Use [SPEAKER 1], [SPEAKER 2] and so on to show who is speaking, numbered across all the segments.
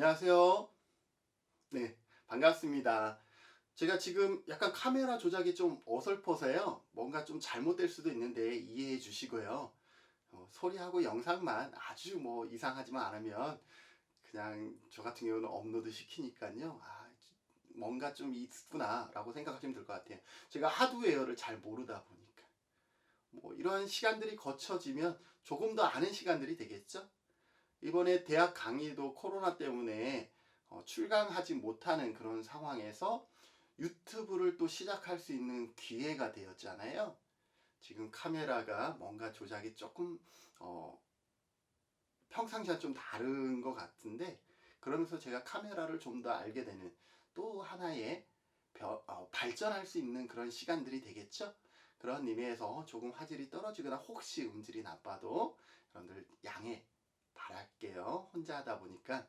[SPEAKER 1] 안녕하세요. 네, 반갑습니다. 제가 지금 약간 카메라 조작이 좀 어설퍼서요. 뭔가 좀 잘못될 수도 있는데 이해해 주시고요. 소리하고 영상만 아주 뭐 이상하지만 않으면 그냥 저 같은 경우는 업로드 시키니까요. 뭔가 좀 있구나 라고 생각하시면 될 것 같아요. 제가 하드웨어를 잘 모르다 보니까. 뭐 이런 시간들이 거쳐지면 조금 더 아는 시간들이 되겠죠? 이번에 대학 강의도 코로나 때문에 출강하지 못하는 그런 상황에서 유튜브를 또 시작할 수 있는 기회가 되었잖아요. 지금 카메라가 뭔가 조작이 조금 평상시와 좀 다른 것 같은데, 그러면서 제가 카메라를 좀 더 알게 되는 또 하나의 발전할 수 있는 그런 시간들이 되겠죠. 그런 의미에서 조금 화질이 떨어지거나 혹시 음질이 나빠도 여러분들 양해 바랄게요. 혼자 하다 보니까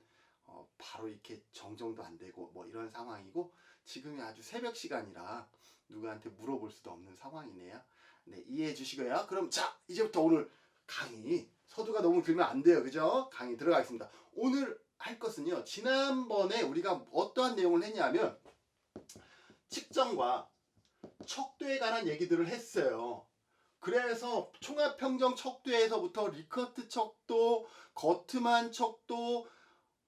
[SPEAKER 1] 바로 이렇게 정정도 안 되고 뭐 이런 상황이고, 지금이 아주 새벽 시간이라 누구한테 물어볼 수도 없는 상황이네요. 네, 이해해 주시고요. 그럼 자, 이제부터 오늘 강의, 서두가 너무 길면 안 돼요. 그죠? 강의 들어가겠습니다. 오늘 할 것은요, 지난번에 우리가 어떠한 내용을 했냐면 측정과 척도에 관한 얘기들을 했어요. 그래서 총합평정 척도에서부터 리커트 척도, 거트만 척도,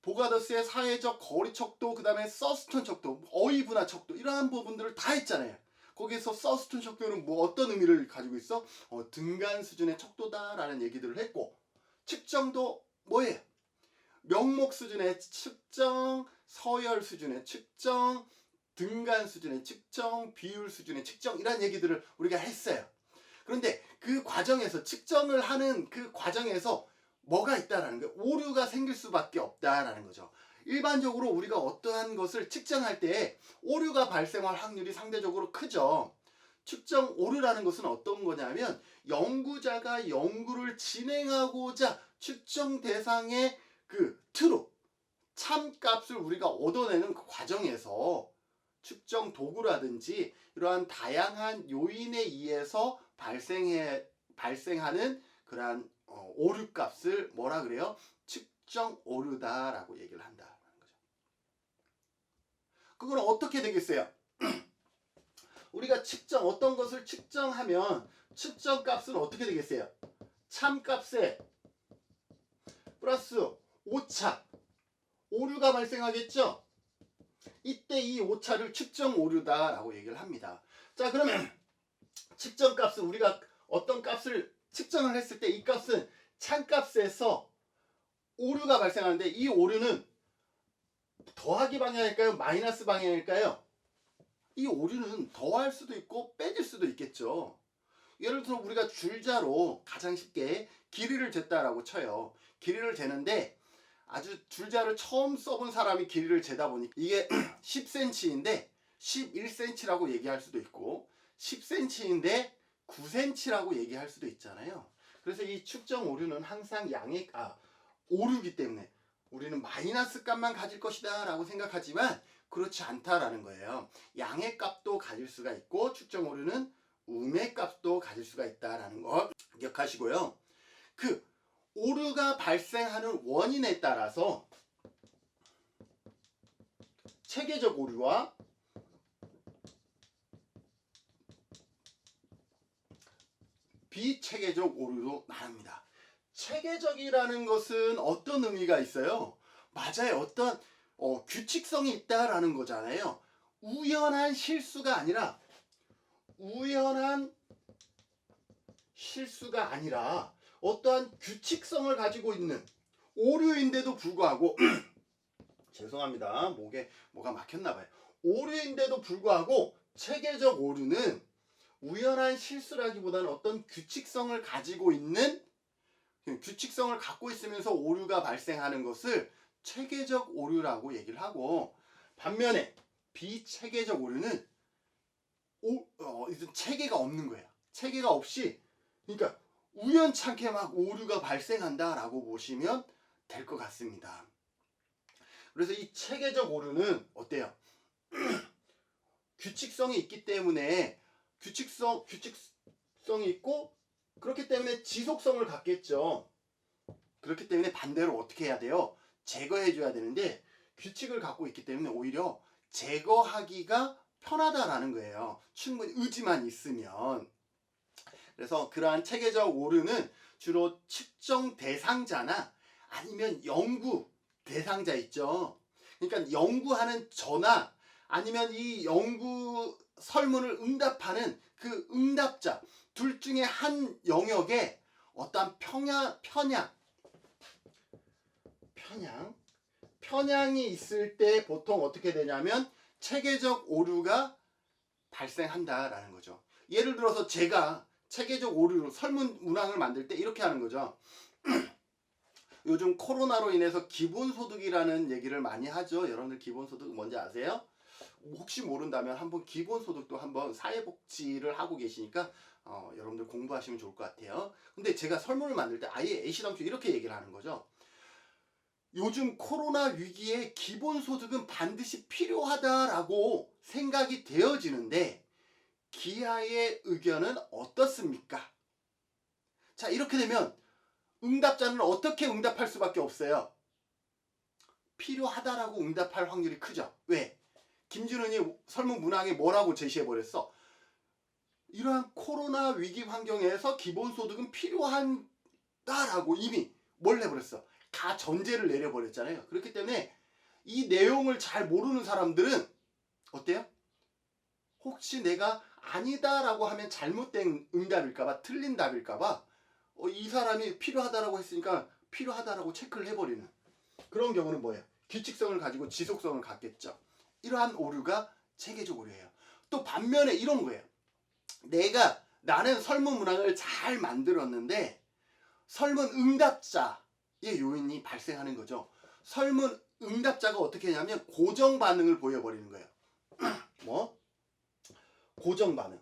[SPEAKER 1] 보가더스의 사회적 거리 척도, 그 다음에 서스턴 척도, 어휘 분화 척도, 이러한 부분들을 다 했잖아요. 거기서 서스턴 척도는 뭐 어떤 의미를 가지고 있어? 등간 수준의 척도다라는 얘기들을 했고, 측정도 뭐예요? 명목 수준의 측정, 서열 수준의 측정, 등간 수준의 측정, 비율 수준의 측정, 이런 얘기들을 우리가 했어요. 그런데 그 과정에서, 측정을 하는 그 과정에서 뭐가 있다라는 거예요. 오류가 생길 수밖에 없다라는 거죠. 일반적으로 우리가 어떠한 것을 측정할 때 오류가 발생할 확률이 상대적으로 크죠. 측정 오류라는 것은 어떤 거냐면, 연구자가 연구를 진행하고자 측정 대상의 그 트루, 참값을 우리가 얻어내는 그 과정에서 측정 도구라든지 이러한 다양한 요인에 의해서 발생하는 그러한 오류값을 뭐라 그래요? 측정 오류다라고 얘기를 한다는 거죠. 그건 어떻게 되겠어요? 우리가 어떤 것을 측정하면 측정값은 어떻게 되겠어요? 참값에 플러스 오차, 오류가 발생하겠죠? 이때 이 오차를 측정 오류다라고 얘기를 합니다. 자, 그러면 측정값은 우리가 어떤 값을 측정을 했을 때 이 값은 참값에서 오류가 발생하는데, 이 오류는 더하기 방향일까요? 마이너스 방향일까요? 이 오류는 더할 수도 있고 빼질 수도 있겠죠. 예를 들어 우리가 줄자로 가장 쉽게 길이를 쟀다라고 쳐요. 길이를 재는데, 아주 줄자를 처음 써본 사람이 길이를 재다 보니 이게 10cm인데 11cm라고 얘기할 수도 있고, 10cm인데 9cm라고 얘기할 수도 있잖아요. 그래서 이 측정 오류는 항상 오류기 때문에 우리는 마이너스 값만 가질 것이다 라고 생각하지만 그렇지 않다라는 거예요. 양의 값도 가질 수가 있고, 측정 오류는 음의 값도 가질 수가 있다라는 거 기억하시고요. 그 오류가 발생하는 원인에 따라서 체계적 오류와 비체계적 오류로 나눕니다. 체계적이라는 것은 어떤 의미가 있어요? 맞아요. 어떤 규칙성이 있다라는 거잖아요. 우연한 실수가 아니라 어떠한 규칙성을 가지고 있는 오류인데도 불구하고 죄송합니다. 목에 뭐가 막혔나봐요. 오류인데도 불구하고 체계적 오류는 우연한 실수라기보다는 어떤 규칙성을 가지고 있는, 규칙성을 갖고 있으면서 오류가 발생하는 것을 체계적 오류라고 얘기를 하고, 반면에 비체계적 오류는 체계가 없는 거예요. 체계가 없이, 그러니까 우연찮게 막 오류가 발생한다라고 보시면 될 것 같습니다. 그래서 이 체계적 오류는 어때요? 규칙성이 있기 때문에 규칙성이 있고, 그렇기 때문에 지속성을 갖겠죠. 그렇기 때문에 반대로 어떻게 해야 돼요? 제거해 줘야 되는데, 규칙을 갖고 있기 때문에 오히려 제거하기가 편하다라는 거예요. 충분히 의지만 있으면. 그래서 그러한 체계적 오류는 주로 측정 대상자나 아니면 연구 대상자 있죠. 그러니까 연구하는 저나 아니면 이 연구 설문을 응답하는 그 응답자 둘 중에 한 영역에 어떠한 편향이 있을 때 보통 어떻게 되냐면 체계적 오류가 발생한다라는 거죠. 예를 들어서 제가 체계적 오류로 설문 문항을 만들 때 이렇게 하는 거죠. 요즘 코로나로 인해서 기본소득이라는 얘기를 많이 하죠. 여러분들 기본소득 뭔지 아세요? 혹시 모른다면 한번 기본소득도 한번 사회복지를 하고 계시니까 여러분들 공부하시면 좋을 것 같아요. 근데 제가 설문을 만들 때 아예 애시당초 이렇게 얘기를 하는 거죠. 요즘 코로나 위기에 기본소득은 반드시 필요하다라고 생각이 되어지는데 기아의 의견은 어떻습니까? 자, 이렇게 되면 응답자는 어떻게 응답할 수밖에 없어요? 필요하다라고 응답할 확률이 크죠. 왜? 김준은이 설문 문항에 뭐라고 제시해버렸어? 이러한 코로나 위기 환경에서 기본소득은 필요하다라고 이미 뭘 해버렸어? 다 전제를 내려버렸잖아요. 그렇기 때문에 이 내용을 잘 모르는 사람들은 어때요? 혹시 내가 아니다라고 하면 잘못된 응답일까봐 틀린 답일까봐 이 사람이 필요하다라고 했으니까 필요하다라고 체크를 해버리는 그런 경우는 뭐예요? 규칙성을 가지고 지속성을 갖겠죠. 이러한 오류가 체계적 오류예요. 또 반면에 이런 거예요. 나는 설문 문항을 잘 만들었는데 설문 응답자의 요인이 발생하는 거죠. 설문 응답자가 어떻게 하냐면 고정 반응을 보여버리는 거예요. 뭐? 고정 반응.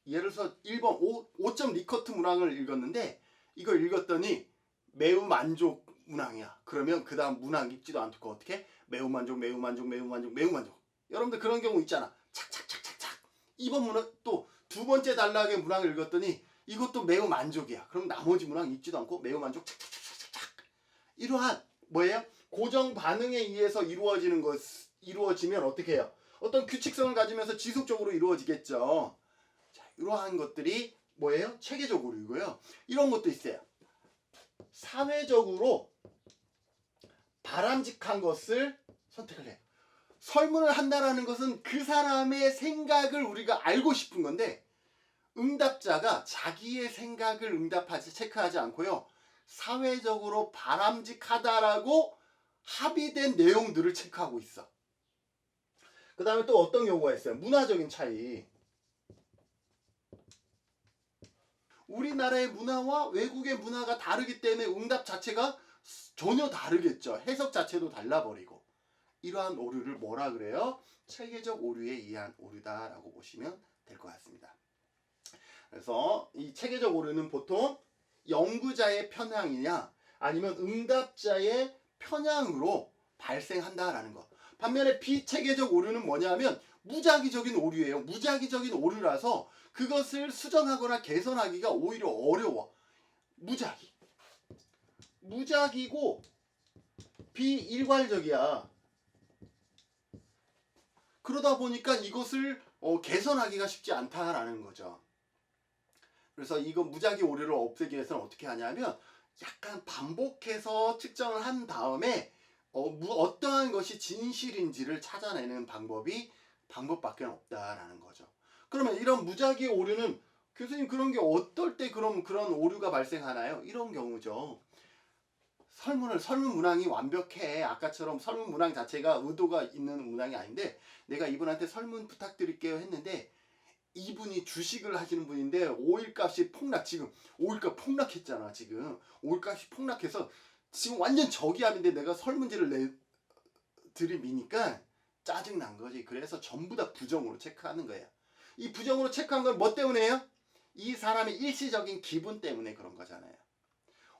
[SPEAKER 1] 예를 들어서 1번 5점 리커트 문항을 읽었는데 이걸 읽었더니 매우 만족 문항이야. 그러면 그 다음 문항 읽지도 않고 어떻게? 매우 만족. 여러분들 그런 경우 있잖아. 착착착착착. 2번 문항 또 두 번째 단락의 문항을 읽었더니 이것도 매우 만족이야. 그럼 나머지 문항 읽지도 않고 매우 만족 착착착착착. 이러한 뭐예요? 고정 반응에 의해서 이루어지면 어떻게 해요? 어떤 규칙성을 가지면서 지속적으로 이루어지겠죠. 자, 이러한 것들이 뭐예요? 체계적 오류이고요. 이런 것도 있어요. 사회적으로 바람직한 것을 선택을 해요. 설문을 한다라는 것은 그 사람의 생각을 우리가 알고 싶은 건데 응답자가 자기의 생각을 체크하지 않고요. 사회적으로 바람직하다라고 합의된 내용들을 체크하고 있어. 그 다음에 또 어떤 경우가 있어요? 문화적인 차이. 우리나라의 문화와 외국의 문화가 다르기 때문에 응답 자체가 전혀 다르겠죠. 해석 자체도 달라버리고. 이러한 오류를 뭐라 그래요? 체계적 오류에 의한 오류다라고 보시면 될 것 같습니다. 그래서 이 체계적 오류는 보통 연구자의 편향이냐 아니면 응답자의 편향으로 발생한다라는 것. 반면에 비체계적 오류는 뭐냐면 무작위적인 오류예요. 무작위적인 오류라서 그것을 수정하거나 개선하기가 오히려 어려워. 무작위고 비일괄적이야. 그러다 보니까 이것을 개선하기가 쉽지 않다라는 거죠. 그래서 이거 무작위 오류를 없애기 위해서는 어떻게 하냐면 약간 반복해서 측정을 한 다음에 어떠한 것이 진실인지를 찾아내는 방법밖에 없다라는 거죠. 그러면 이런 무작위 오류는 교수님 그런 게 어떨 때 그런 오류가 발생하나요? 이런 경우죠. 설문 문항이 완벽해. 아까처럼 설문 문항 자체가 의도가 있는 문항이 아닌데 내가 이분한테 설문 부탁드릴게요 했는데 이분이 주식을 하시는 분인데 오일값이 지금 오일값 폭락했잖아. 지금 오일값이 폭락해서 지금 완전 저기압인데 내가 설문지를 들이미니까 짜증난 거지. 그래서 전부 다 부정으로 체크하는 거예요. 이 부정으로 체크한 건 뭐 때문에요? 이 사람의 일시적인 기분 때문에 그런 거잖아요.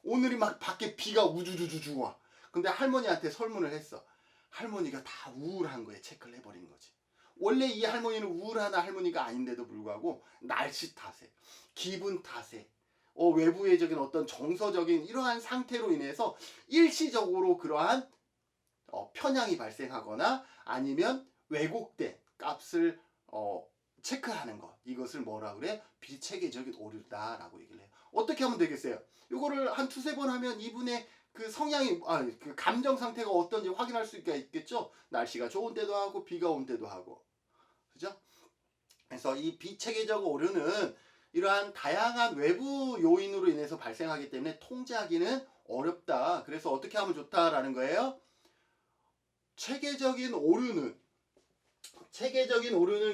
[SPEAKER 1] 오늘이 막 밖에 비가 우주주주주 와. 근데 할머니한테 설문을 했어. 할머니가 다 우울한 거에 체크를 해버린 거지. 원래 이 할머니는 우울한 할머니가 아닌데도 불구하고 날씨 탓에 기분 탓에 외부의적인 어떤 정서적인 이러한 상태로 인해서 일시적으로 그러한 편향이 발생하거나 아니면 왜곡된 값을 체크하는 것, 이것을 뭐라 그래? 비체계적인 오류다라고 얘기를 해요. 어떻게 하면 되겠어요? 이거를 한 두세 번 하면 이분의 그 성향이 그 감정 상태가 어떤지 확인할 수가 있겠죠. 날씨가 좋은 때도 하고 비가 온 때도 하고, 그죠? 그래서 이 비체계적 오류는 이러한 다양한 외부 요인으로 인해서 발생하기 때문에 통제하기는 어렵다. 그래서 어떻게 하면 좋다라는 거예요? 체계적인 오류는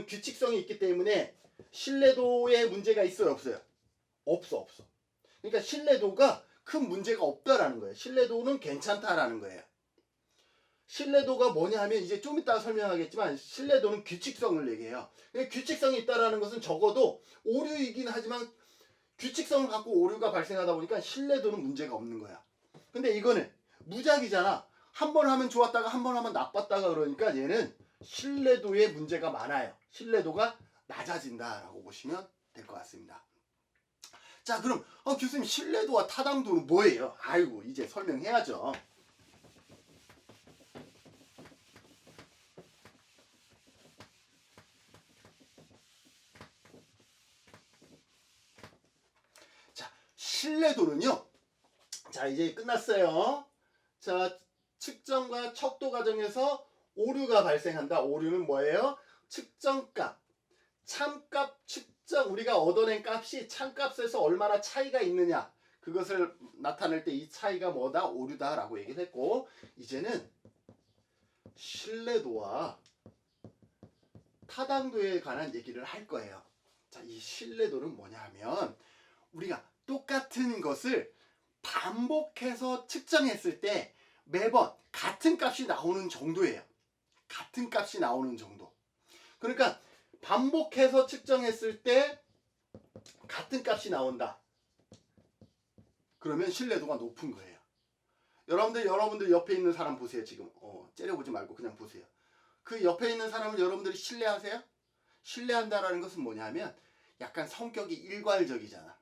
[SPEAKER 1] 규칙성이 있기 때문에 신뢰도에 문제가 있어요, 없어요? 없어. 그러니까 신뢰도가 큰 문제가 없다라는 거예요. 신뢰도는 괜찮다라는 거예요. 신뢰도가 뭐냐 하면 이제 좀 이따 설명하겠지만 신뢰도는 규칙성을 얘기해요. 규칙성이 있다라는 것은 적어도 오류이긴 하지만 규칙성을 갖고 오류가 발생하다 보니까 신뢰도는 문제가 없는 거야. 근데 이거는 무작위잖아. 한 번 하면 좋았다가 한 번 하면 나빴다가 그러니까 얘는 신뢰도에 문제가 많아요. 신뢰도가 낮아진다라고 보시면 될 것 같습니다. 자, 그럼 교수님 신뢰도와 타당도는 뭐예요? 아이고, 이제 설명해야죠. 자, 신뢰도는요. 자, 이제 끝났어요. 자, 측정과 척도 과정에서 오류가 발생한다. 오류는 뭐예요? 측정값, 참값 측정, 우리가 얻어낸 값이 참값에서 얼마나 차이가 있느냐, 그것을 나타낼 때 이 차이가 뭐다? 오류다라고 얘기를 했고, 이제는 신뢰도와 타당도에 관한 얘기를 할 거예요. 자, 이 신뢰도는 뭐냐 하면 우리가 똑같은 것을 반복해서 측정했을 때 매번 같은 값이 나오는 정도예요. 같은 값이 나오는 정도. 그러니까 반복해서 측정했을 때 같은 값이 나온다. 그러면 신뢰도가 높은 거예요. 여러분들 옆에 있는 사람 보세요. 지금 째려보지 말고 그냥 보세요. 그 옆에 있는 사람을 여러분들이 신뢰하세요? 신뢰한다라는 것은 뭐냐면 약간 성격이 일괄적이잖아.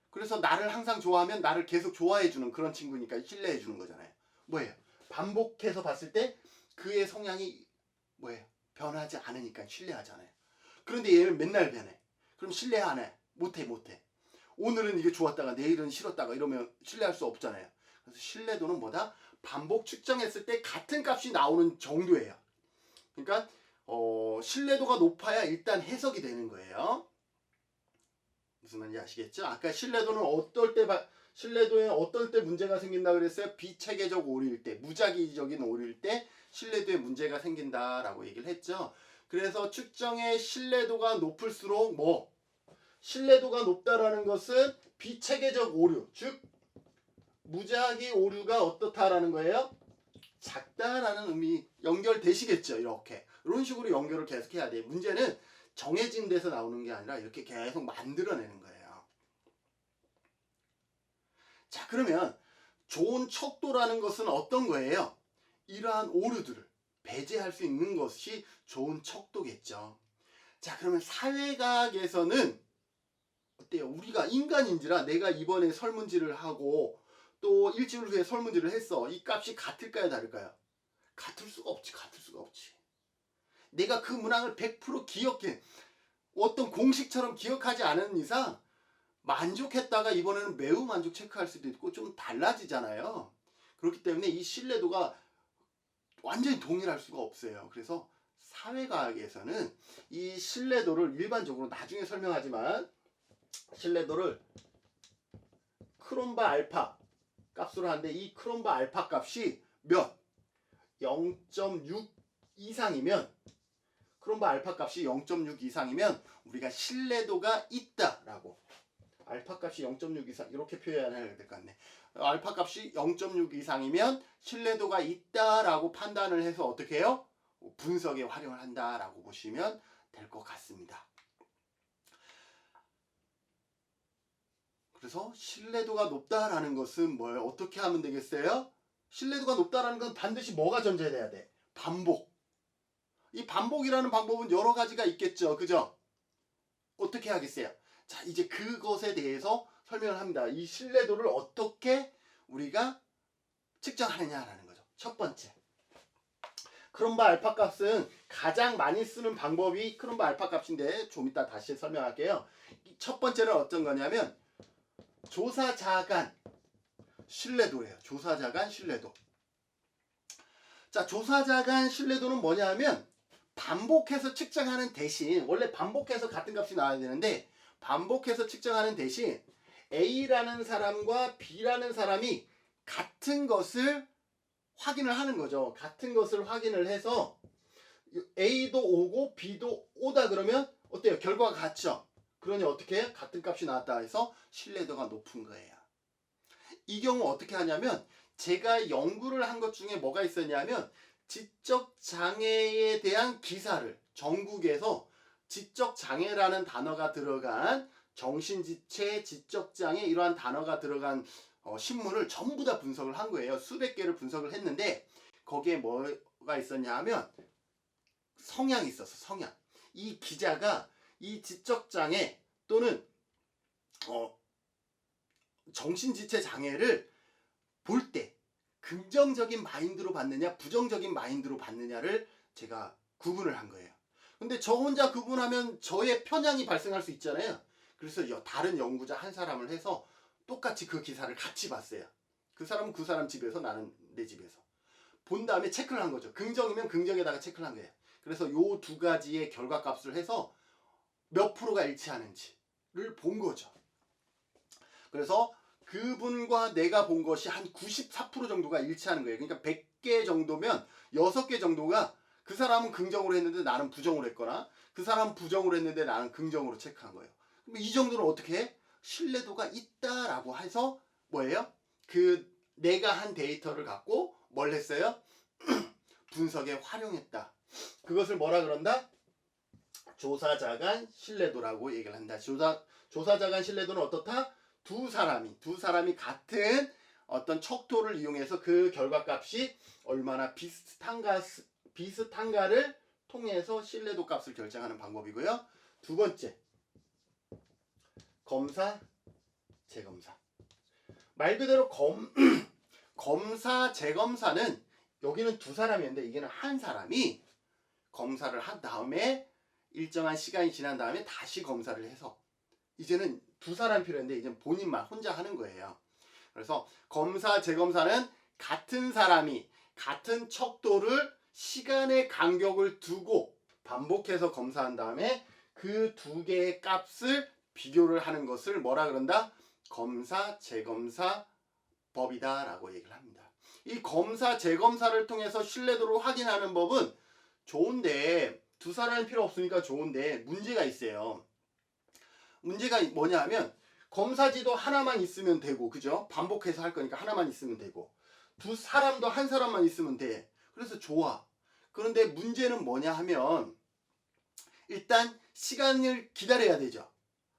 [SPEAKER 1] 그래서 나를 항상 좋아하면 나를 계속 좋아해주는 그런 친구니까 신뢰해주는 거잖아요. 뭐예요? 반복해서 봤을 때 그의 성향이 뭐예요? 변하지 않으니까 신뢰하잖아요. 그런데 얘는 맨날 변해. 그럼 신뢰 안 해? 못해. 오늘은 이게 좋았다가 내일은 싫었다가 이러면 신뢰할 수 없잖아요. 그래서 신뢰도는 뭐다? 반복 측정했을 때 같은 값이 나오는 정도예요. 그러니까 신뢰도가 높아야 일단 해석이 되는 거예요. 무슨 말인지 아시겠죠? 아까 신뢰도에 어떨 때 문제가 생긴다 그랬어요? 비체계적 오류일 때, 무작위적인 오류일 때 신뢰도에 문제가 생긴다라고 얘기를 했죠. 그래서 측정의 신뢰도가 높을수록 신뢰도가 높다라는 것은 비체계적 오류, 즉 무작위 오류가 어떻다라는 거예요? 작다라는 의미 연결되시겠죠. 이런 식으로 연결을 계속 해야 돼요. 문제는 정해진 데서 나오는 게 아니라 이렇게 계속 만들어내는 거예요. 자, 그러면 좋은 척도라는 것은 어떤 거예요? 이러한 오류들을 배제할 수 있는 것이 좋은 척도겠죠. 자, 그러면 사회과학에서는 어때요? 우리가 인간인지라 내가 이번에 설문지를 하고 또 일주일 후에 설문지를 했어. 이 값이 같을까요, 다를까요? 같을 수가 없지. 내가 그 문항을 100% 기억해. 어떤 공식처럼 기억하지 않은 이상 만족했다가 이번에는 매우 만족 체크할 수도 있고 좀 달라지잖아요. 그렇기 때문에 이 신뢰도가 완전히 동일할 수가 없어요. 그래서 사회과학에서는 이 신뢰도를 일반적으로 나중에 설명하지만 신뢰도를 크롬바 알파 값으로 하는데 이 크롬바 알파 값이 몇? 0.6 이상이면 크롬바 알파 값이 0.6 이상이면 우리가 신뢰도가 있다라고, 알파 값이 0.6 이상 이렇게 표현해야 될 것 같네. 알파 값이 0.6 이상이면 신뢰도가 있다라고 판단을 해서 어떻게 해요? 분석에 활용을 한다라고 보시면 될 것 같습니다. 그래서 신뢰도가 높다라는 것은 뭐예요? 어떻게 하면 되겠어요? 신뢰도가 높다라는 건 반드시 뭐가 전제돼야 돼? 반복. 이 반복이라는 방법은 여러 가지가 있겠죠. 그죠? 어떻게 하겠어요? 자, 이제 그것에 대해서 설명을 합니다. 이 신뢰도를 어떻게 우리가 측정하느냐라는 거죠. 첫 번째. 크롬바 알파 값은 가장 많이 쓰는 방법이 크롬바 알파 값인데 좀 이따 다시 설명할게요. 첫 번째는 어떤 거냐면 조사자 간 신뢰도예요. 조사자 간 신뢰도. 자, 조사자 간 신뢰도는 뭐냐 하면 반복해서 측정하는 대신, 원래 반복해서 같은 값이 나와야 되는데 반복해서 측정하는 대신 A라는 사람과 B라는 사람이 같은 것을 확인을 하는 거죠. 같은 것을 확인을 해서 A도 O고 B도 O다 그러면 어때요? 결과가 같죠? 그러니 어떻게 해요? 같은 값이 나왔다 해서 신뢰도가 높은 거예요. 이 경우 어떻게 하냐면 제가 연구를 한 것 중에 뭐가 있었냐면 지적장애에 대한 기사를 전국에서 지적장애라는 단어가 들어간 정신지체, 지적장애 이러한 단어가 들어간 신문을 전부 다 분석을 한 거예요. 수백 개를 분석을 했는데 거기에 뭐가 있었냐 하면 성향이 있었어. 성향. 이 기자가 이 지적장애 또는 정신지체 장애를 볼 때 긍정적인 마인드로 받느냐 부정적인 마인드로 받느냐를 제가 구분을 한 거예요. 근데 저 혼자 구분하면 저의 편향이 발생할 수 있잖아요. 그래서 다른 연구자 한 사람을 해서 똑같이 그 기사를 같이 봤어요. 그 사람은 그 사람 집에서 나는 내 집에서 본 다음에 체크를 한 거죠. 긍정이면 긍정에다가 체크를 한 거예요. 그래서 요 두 가지의 결과값을 해서 몇 프로가 일치하는지를 본 거죠. 그래서 그분과 내가 본 것이 한 94% 정도가 일치하는 거예요. 그러니까 100개 정도면 6개 정도가 그 사람은 긍정으로 했는데 나는 부정으로 했거나 그 사람은 부정으로 했는데 나는 긍정으로 체크한 거예요. 그럼 이 정도는 어떻게 해? 신뢰도가 있다라고 해서 뭐예요? 그 내가 한 데이터를 갖고 뭘 했어요? 분석에 활용했다. 그것을 뭐라 그런다? 조사자 간 신뢰도라고 얘기를 한다. 조사자 간 신뢰도는 어떻다? 두 사람이 같은 어떤 척도를 이용해서 그 결과값이 얼마나 비슷한가를 통해서 신뢰도 값을 결정하는 방법이고요. 두 번째, 검사, 재검사. 말 그대로 검사, 재검사는 여기는 두 사람이었는데 이게는 한 사람이 검사를 한 다음에 일정한 시간이 지난 다음에 다시 검사를 해서 이제는 두 사람 필요한데 이제 본인만 혼자 하는 거예요. 그래서 검사, 재검사는 같은 사람이 같은 척도를 시간의 간격을 두고 반복해서 검사한 다음에 그 두 개의 값을 비교를 하는 것을 뭐라 그런다? 검사, 재검사 법이다 라고 얘기를 합니다. 이 검사, 재검사를 통해서 신뢰도를 확인하는 법은 좋은데 두 사람이 필요 없으니까 좋은데 문제가 있어요. 문제가 뭐냐 하면 검사지도 하나만 있으면 되고 그죠? 반복해서 할 거니까 하나만 있으면 되고 두 사람도 한 사람만 있으면 돼. 그래서 좋아. 그런데 문제는 뭐냐 하면 일단 시간을 기다려야 되죠.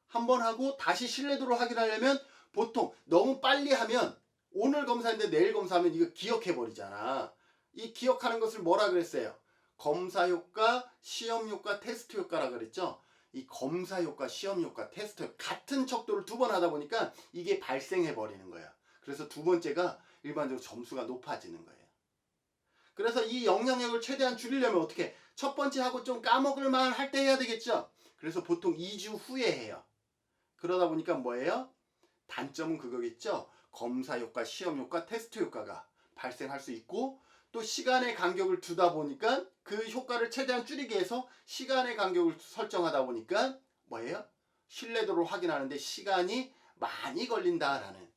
[SPEAKER 1] 한번 하고 다시 신뢰도를 확인하려면 보통 너무 빨리 하면 오늘 검사인데 내일 검사하면 이거 기억해 버리잖아. 이 기억하는 것을 뭐라 그랬어요? 검사 효과, 시험 효과, 테스트 효과라 그랬죠. 이 검사 효과, 시험 효과, 테스트 효과 같은 척도를 두 번 하다 보니까 이게 발생해 버리는 거야. 그래서 두 번째가 일반적으로 점수가 높아지는 거예요. 그래서 이 영향력을 최대한 줄이려면 어떻게? 첫 번째 하고 좀 까먹을 만 할 때 해야 되겠죠. 그래서 보통 2주 후에 해요. 그러다 보니까 뭐예요? 단점은 그거겠죠. 검사 효과, 시험 효과, 테스트 효과가 발생할 수 있고 또 시간의 간격을 두다 보니까 그 효과를 최대한 줄이기 위해서 시간의 간격을 설정하다 보니까 뭐예요? 신뢰도를 확인하는데 시간이 많이 걸린다라는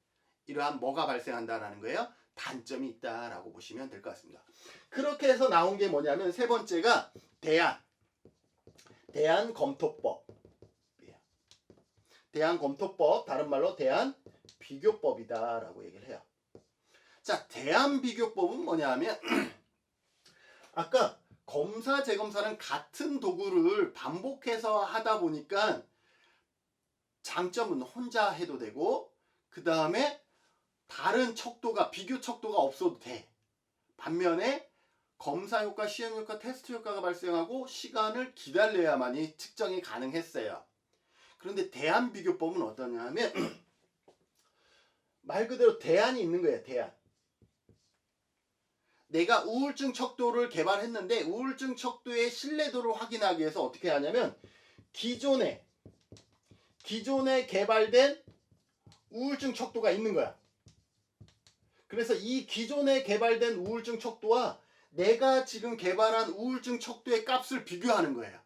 [SPEAKER 1] 이러한 뭐가 발생한다라는 거예요? 단점이 있다라고 보시면 될 것 같습니다. 그렇게 해서 나온 게 뭐냐면 세 번째가 대안검토법. 대안검토법, 다른 말로 대안비교법이다라고 얘기를 해요. 자, 대안비교법은 뭐냐 하면 아까 검사, 재검사는 같은 도구를 반복해서 하다 보니까 장점은 혼자 해도 되고 그 다음에 다른 척도가 비교 척도가 없어도 돼. 반면에 검사 효과, 시험 효과, 테스트 효과가 발생하고 시간을 기다려야만이 측정이 가능했어요. 그런데 대안비교법은 어떠냐 하면 말 그대로 대안이 있는 거예요. 대안. 내가 우울증 척도를 개발했는데 우울증 척도의 신뢰도를 확인하기 위해서 어떻게 하냐면 기존에 개발된 우울증 척도가 있는 거야. 그래서 이 기존에 개발된 우울증 척도와 내가 지금 개발한 우울증 척도의 값을 비교하는 거예요.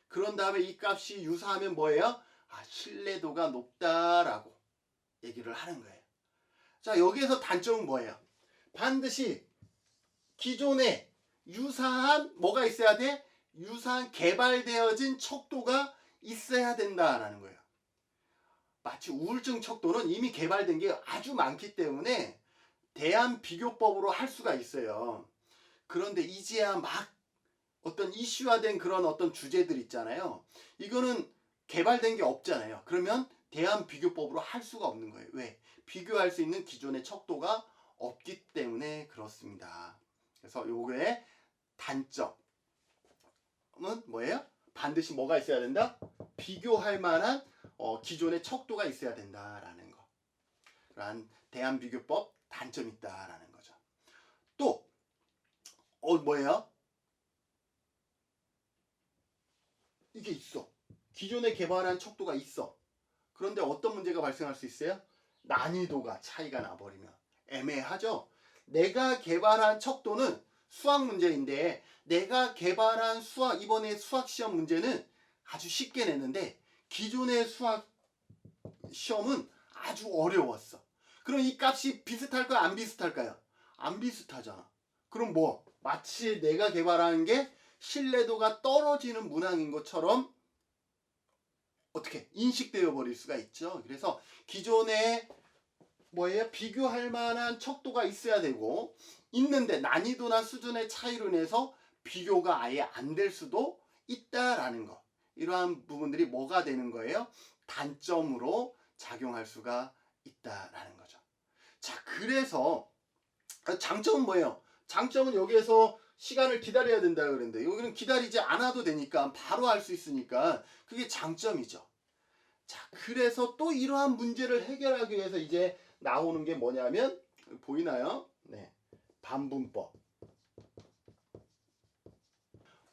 [SPEAKER 1] 그런 다음에 이 값이 유사하면 뭐예요? 신뢰도가 높다라고 얘기를 하는 거예요. 자, 여기에서 단점은 뭐예요? 반드시 기존에 유사한 뭐가 있어야 돼? 유사한 개발되어진 척도가 있어야 된다라는 거예요. 마치 우울증 척도는 이미 개발된 게 아주 많기 때문에 대안 비교법으로 할 수가 있어요. 그런데 이제야 막 어떤 이슈화된 그런 어떤 주제들 있잖아요. 이거는 개발된 게 없잖아요. 그러면 대안 비교법으로 할 수가 없는 거예요. 왜? 비교할 수 있는 기존의 척도가 없기 때문에 그렇습니다. 그래서 요거의 단점은 뭐예요? 반드시 뭐가 있어야 된다? 비교할 만한 기존의 척도가 있어야 된다라는 거. 라는 대안 비교법 단점이 있다라는 거죠. 또 뭐예요? 이게 있어. 기존에 개발한 척도가 있어. 그런데 어떤 문제가 발생할 수 있어요? 난이도가 차이가 나버리면 애매하죠? 내가 개발한 척도는 수학 문제인데 내가 개발한 이번에 수학 시험 문제는 아주 쉽게 냈는데 기존의 수학 시험은 아주 어려웠어. 그럼 이 값이 비슷할까요? 안 비슷할까요? 안 비슷하잖아. 그럼 뭐? 마치 내가 개발한 게 신뢰도가 떨어지는 문항인 것처럼 어떻게 인식되어 버릴 수가 있죠. 그래서 기존에 뭐예요? 비교할 만한 척도가 있어야 되고 있는데 난이도나 수준의 차이로 인해서 비교가 아예 안 될 수도 있다라는 거. 이러한 부분들이 뭐가 되는 거예요? 단점으로 작용할 수가 있다라는 거죠. 자, 그래서 장점은 뭐예요? 장점은 여기에서 시간을 기다려야 된다 그랬는데 여기는 기다리지 않아도 되니까 바로 할 수 있으니까 그게 장점이죠. 자, 그래서 또 이러한 문제를 해결하기 위해서 이제 나오는 게 뭐냐면 보이나요? 네, 반분법.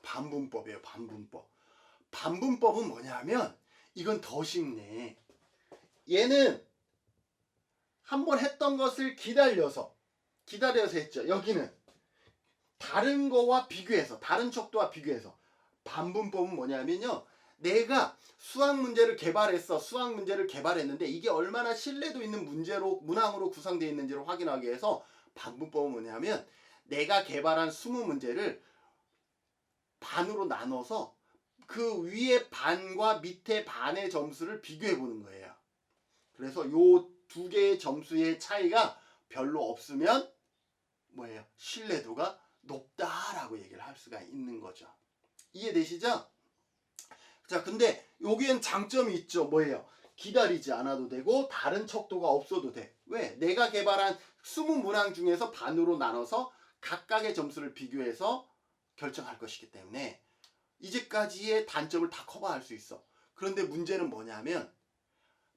[SPEAKER 1] 반분법이에요. 반분법. 반분법은 뭐냐면 이건 더 쉽네. 얘는 한번 했던 것을 기다려서 했죠. 여기는 다른 거와 비교해서 다른 척도와 비교해서 반분법은 뭐냐면요. 내가 수학 문제를 개발했는데 이게 얼마나 신뢰도 있는 문항으로 구성되어 있는지를 확인하기 위해서 반분법은 뭐냐면 내가 개발한 20문제를 반으로 나눠서 그 위에 반과 밑에 반의 점수를 비교해 보는 거예요. 그래서 요 두 개의 점수의 차이가 별로 없으면 뭐예요? 신뢰도가 높다라고 얘기를 할 수가 있는 거죠. 이해되시죠? 자, 근데 여기엔 장점이 있죠. 뭐예요? 기다리지 않아도 되고 다른 척도가 없어도 돼. 왜? 내가 개발한 20문항 중에서 반으로 나눠서 각각의 점수를 비교해서 결정할 것이기 때문에 이제까지의 단점을 다 커버할 수 있어. 그런데 문제는 뭐냐면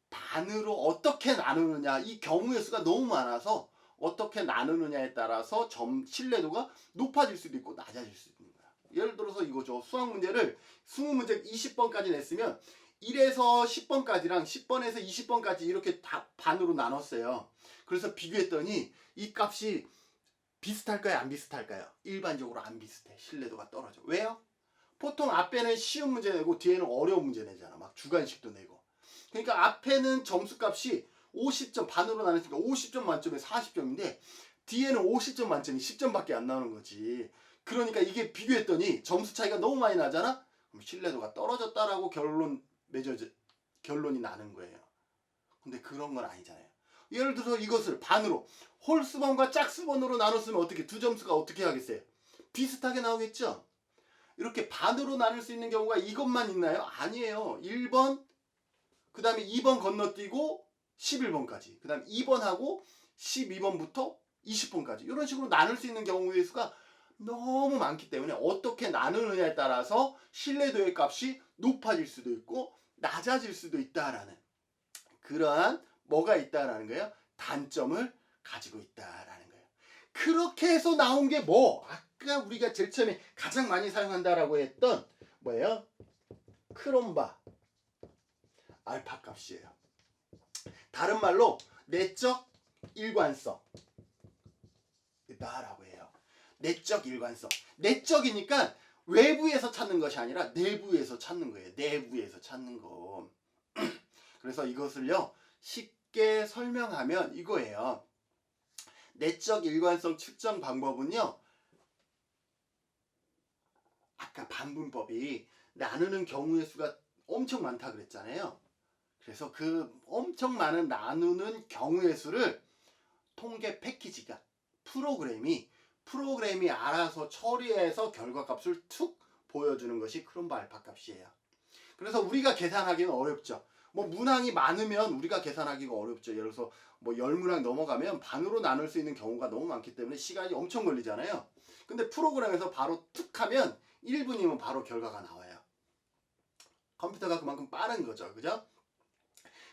[SPEAKER 1] 반으로 어떻게 나누느냐, 이 경우의 수가 너무 많아서 어떻게 나누느냐에 따라서 신뢰도가 높아질 수도 있고 낮아질 수도 있는 거야. 예를 들어서 이거죠. 수학 문제를 20문제 20번까지 냈으면 1에서 10번까지랑 10번에서 20번까지 이렇게 다 반으로 나눴어요. 그래서 비교했더니 이 값이 비슷할까요? 안 비슷할까요? 일반적으로 안 비슷해. 신뢰도가 떨어져. 왜요? 보통 앞에는 쉬운 문제 내고 뒤에는 어려운 문제 내잖아. 막 주관식도 내고. 그러니까 앞에는 점수값이 50점 반으로 나눴으니까 50점 만점에 40점인데 뒤에는 50점 만점이 10점밖에 안 나오는 거지. 그러니까 이게 비교했더니 점수 차이가 너무 많이 나잖아. 그럼 신뢰도가 떨어졌다라고 결론이 나는 거예요. 근데 그런 건 아니잖아요. 예를 들어서 이것을 반으로 홀수번과 짝수번으로 나눴으면 어떻게 두 점수가 어떻게 하겠어요? 비슷하게 나오겠죠? 이렇게 반으로 나눌 수 있는 경우가 이것만 있나요? 아니에요. 1번 그 다음에 2번 건너뛰고 11번까지 그 다음에 2번하고 12번부터 20번까지 이런 식으로 나눌 수 있는 경우의 수가 너무 많기 때문에 어떻게 나누느냐에 따라서 신뢰도의 값이 높아질 수도 있고 낮아질 수도 있다라는 그러한 뭐가 있다라는 거예요? 단점을 가지고 있다라는 거예요. 그렇게 해서 나온 게 뭐? 아까 우리가 제일 처음에 가장 많이 사용한다라고 했던 뭐예요? 크롬바 알파 값이에요. 다른 말로 내적 일관성 다라고 해요. 내적 일관성. 내적이니까 외부에서 찾는 것이 아니라 내부에서 찾는 거예요. 내부에서 찾는 거. 그래서 이것을요 쉽게 설명하면 이거예요. 내적 일관성 측정 방법은요, 아까 반분법이 나누는 경우의 수가 엄청 많다 그랬잖아요. 그래서 그 엄청 많은 나누는 경우의 수를 통계 패키지가 프로그램이 알아서 처리해서 결과값을 툭 보여주는 것이 크롬바 알파 값이에요. 그래서 우리가 계산하기는 어렵죠. 뭐 문항이 많으면 우리가 계산하기가 어렵죠. 예를 들어서 뭐 10문항 넘어가면 반으로 나눌 수 있는 경우가 너무 많기 때문에 시간이 엄청 걸리잖아요. 근데 프로그램에서 바로 툭 하면 1분이면 바로 결과가 나와요. 컴퓨터가 그만큼 빠른 거죠. 그죠?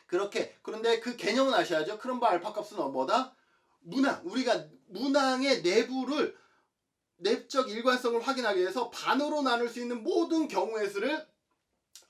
[SPEAKER 1] 그렇게. 그런데 그 개념은 아셔야죠. 크롬바 알파 값은 뭐다? 문항. 우리가 문항의 내부를 내적 일관성을 확인하기 위해서 반으로 나눌 수 있는 모든 경우의 수를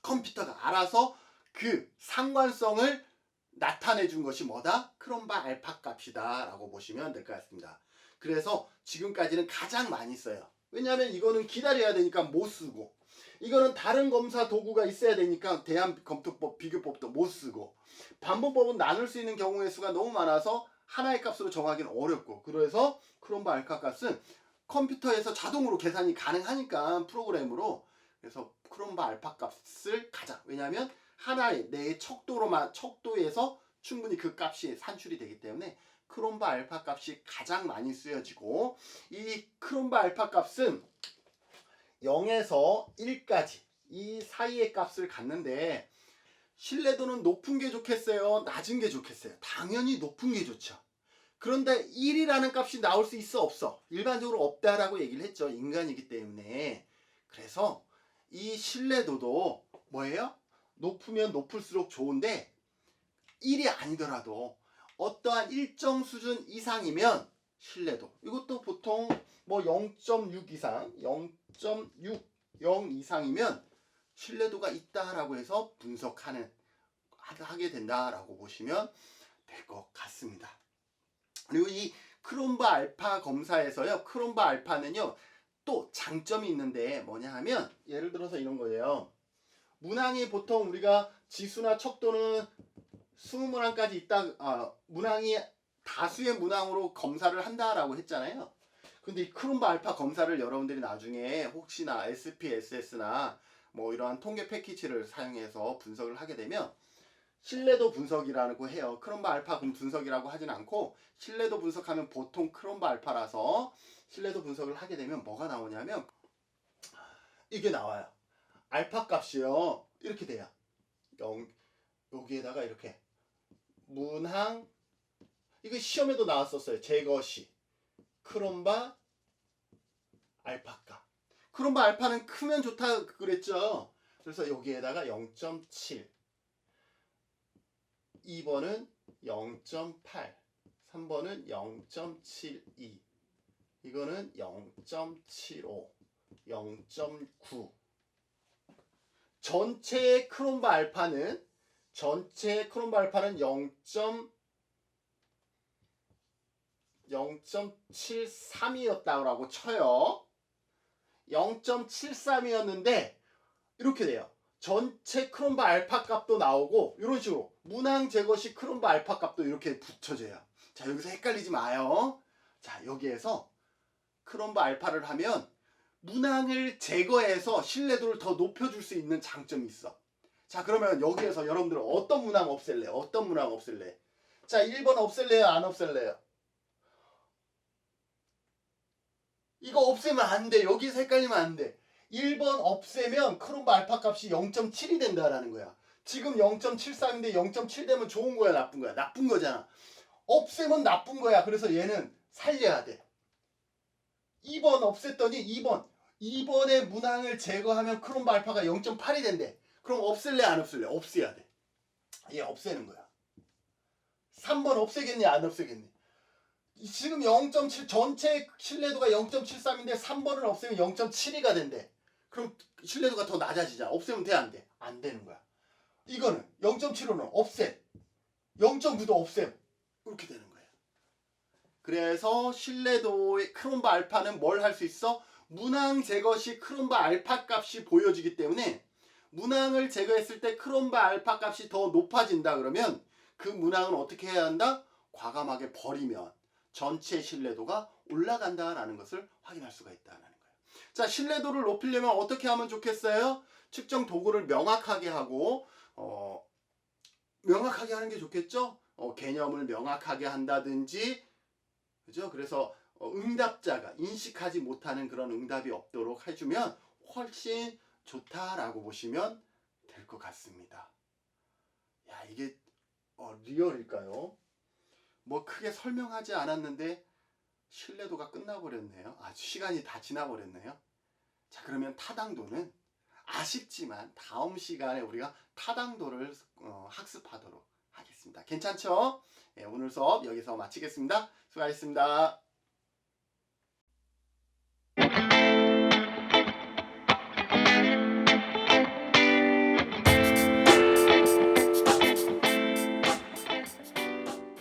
[SPEAKER 1] 컴퓨터가 알아서 그 상관성을 나타내 준 것이 뭐다? 크롬바 알파 값이다 라고 보시면 될 것 같습니다. 그래서 지금까지는 가장 많이 써요. 왜냐하면 이거는 기다려야 되니까 못 쓰고, 이거는 다른 검사 도구가 있어야 되니까 대한검토법 비교법도 못 쓰고, 반복법은 나눌 수 있는 경우의 수가 너무 많아서 하나의 값으로 정하기는 어렵고, 그래서 크롬바 알파 값은 컴퓨터에서 자동으로 계산이 가능하니까 프로그램으로, 그래서 크롬바 알파 값을 가장, 왜냐하면 하나의 내 척도에서 충분히 그 값이 산출이 되기 때문에 크롬바 알파 값이 가장 많이 쓰여지고, 이 크롬바 알파 값은 0에서 1까지 이 사이의 값을 갖는데, 신뢰도는 높은 게 좋겠어요? 낮은 게 좋겠어요? 당연히 높은 게 좋죠. 그런데 1이라는 값이 나올 수 있어? 없어? 일반적으로 없다라고 얘기를 했죠. 인간이기 때문에. 그래서 이 신뢰도도 뭐예요? 높으면 높을수록 좋은데 1이 아니더라도 어떠한 일정 수준 이상이면 신뢰도, 이것도 보통 뭐 0.6 이상, 0.60 이상이면 신뢰도가 있다라고 해서 하게 된다라고 보시면 될 것 같습니다. 그리고 이 크롬바 알파 검사에서요, 크롬바 알파는요 또 장점이 있는데 뭐냐 하면, 예를 들어서 이런 거예요. 문항이 보통 우리가 지수나 척도는 20문항까지 있다, 문항이 다수의 문항으로 검사를 한다라고 했잖아요. 근데 이 크롬바 알파 검사를 여러분들이 나중에 혹시나 SPSS나 뭐 이러한 통계 패키지를 사용해서 분석을 하게 되면 신뢰도 분석이라고 해요. 크롬바 알파 분석이라고 하진 않고 신뢰도 분석하면 보통 크롬바 알파라서 신뢰도 분석을 하게 되면 뭐가 나오냐면 이게 나와요. 알파 값이요 이렇게 돼요. 여기에다가 이렇게 문항, 이거 시험에도 나왔었어요. 제거시 크롬바 알파 값. 크롬바 알파는 크면 좋다 그랬죠. 그래서 여기에다가 0.7, 2번은 0.8, 3번은 0.72, 이거는 0.75, 0.9. 전체의 크롬바 알파는 0.73이었다고 쳐요. 0.73이었는데 이렇게 돼요. 전체 크롬바 알파 값도 나오고 이런 식으로 문항 제거시 크롬바 알파 값도 이렇게 붙여져요. 자, 여기서 헷갈리지 마요. 자, 여기에서 크롬바 알파를 하면 문항을 제거해서 신뢰도를 더 높여줄 수 있는 장점이 있어. 자, 그러면 여기에서 여러분들은 어떤 문항 없앨래요? 어떤 문항 없앨래? 자, 1번 없앨래요? 안 없앨래요? 이거 없애면 안 돼. 여기서 헷갈리면 안 돼. 1번 없애면 크롬바 알파 값이 0.7이 된다라는 거야. 지금 0.73인데 0.7 되면 좋은 거야, 나쁜 거야? 나쁜 거잖아. 없애면 나쁜 거야. 그래서 얘는 살려야 돼. 2번 없앴더니 2번의 문항을 제거하면 크롬바 알파가 0.8이 된대. 그럼 없앨래 안 없앨래? 없애야 돼. 얘 없애는 거야. 3번 없애겠니 안 없애겠니? 지금 0.7 전체 신뢰도가 0.73인데 3번을 없애면 0.72가 된대. 그럼 신뢰도가 더 낮아지잖아. 없애면 돼 안 돼? 안 되는 거야. 이거는 0.75는 없애. 0.9도 없애. 이렇게 되는 거예요. 그래서 신뢰도의 크롬바 알파는 뭘 할 수 있어? 문항 제거 시 크롬바 알파 값이 보여지기 때문에 문항을 제거했을 때 크롬바 알파 값이 더 높아진다 그러면 그 문항은 어떻게 해야 한다? 과감하게 버리면 전체 신뢰도가 올라간다라는 것을 확인할 수가 있다는 거예요. 자, 신뢰도를 높이려면 어떻게 하면 좋겠어요? 측정 도구를 명확하게 하고 명확하게 하는 게 좋겠죠? 개념을 명확하게 한다든지, 그죠? 그래서 응답자가 인식하지 못하는 그런 응답이 없도록 해주면 훨씬 좋다라고 보시면 될 것 같습니다. 야, 이게 리얼일까요? 뭐 크게 설명하지 않았는데 신뢰도가 끝나버렸네요. 시간이 다 지나버렸네요. 자, 그러면 타당도는 아쉽지만 다음 시간에 우리가 타당도를 학습하도록 하겠습니다. 괜찮죠? 오늘 수업 여기서 마치겠습니다. 수고하셨습니다.